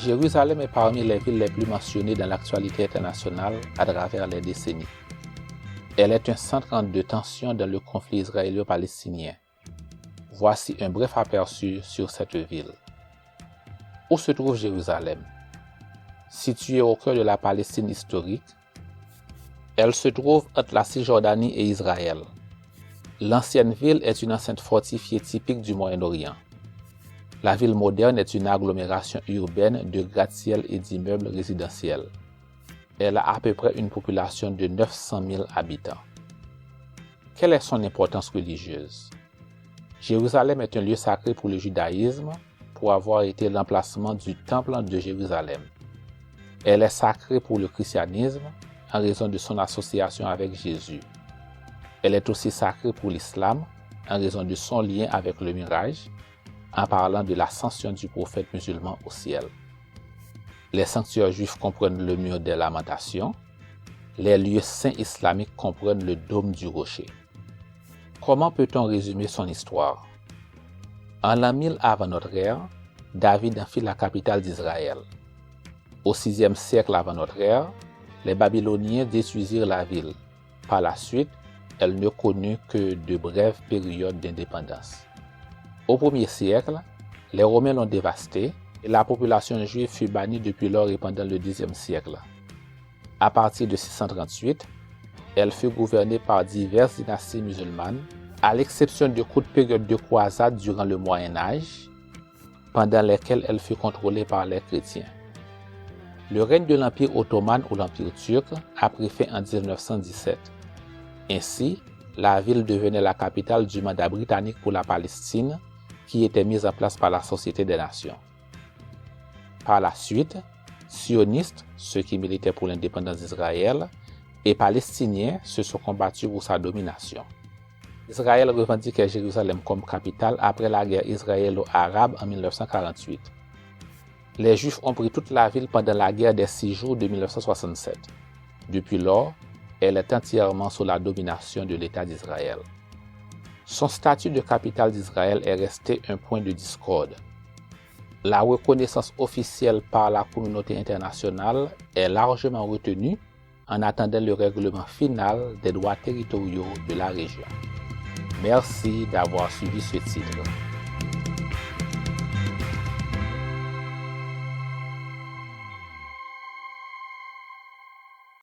Jérusalem est parmi les villes les plus mentionnées dans l'actualité internationale à travers les décennies. Elle est un centre de tension dans le conflit israélo-palestinien. Voici un bref aperçu sur cette ville. Où se trouve Jérusalem? Située au cœur de la Palestine historique, elle se trouve entre la Cisjordanie et Israël. L'ancienne ville est une enceinte fortifiée typique du Moyen-Orient. La ville moderne est une agglomération urbaine de gratte-ciel et d'immeubles résidentiels. Elle a à peu près une population de 900 000 habitants. Quelle est son importance religieuse? Jérusalem est un lieu sacré pour le judaïsme pour avoir été l'emplacement du temple de Jérusalem. Elle est sacrée pour le christianisme en raison de son association avec Jésus. Elle est aussi sacrée pour l'islam en raison de son lien avec le Miraj, en parlant de l'ascension du prophète musulman au ciel. Les sanctuaires juifs comprennent le mur des lamentations. Les lieux saints islamiques comprennent le dôme du rocher. Comment peut-on résumer son histoire? En l'an 1000 avant notre ère, David en fit la capitale d'Israël. Au VIe siècle avant notre ère, les Babyloniens détruisirent la ville. Par la suite, elle ne connut que de brèves périodes d'indépendance. Au 1er siècle, les Romains l'ont dévastée et la population juive fut bannie depuis lors et pendant le Xe siècle. À partir de 638, elle fut gouvernée par diverses dynasties musulmanes, à l'exception de courtes périodes de croisades durant le Moyen Âge, pendant lesquelles elle fut contrôlée par les chrétiens. Le règne de l'Empire ottoman ou l'Empire turc a pris fin en 1917. Ainsi, la ville devenait la capitale du mandat britannique pour la Palestine, qui était mise en place par la Société des Nations. Par la suite, sionistes, ceux qui militaient pour l'indépendance d'Israël, et palestiniens se sont combattus pour sa domination. Israël revendiquait Jérusalem comme capitale après la guerre israélo-arabe en 1948. Les Juifs ont pris toute la ville pendant la guerre des 6 jours de 1967. Depuis lors, elle est entièrement sous la domination de l'État d'Israël. Son statut de capitale d'Israël est resté un point de discorde. La reconnaissance officielle par la communauté internationale est largement retenue en attendant le règlement final des droits territoriaux de la région. Merci d'avoir suivi ce titre.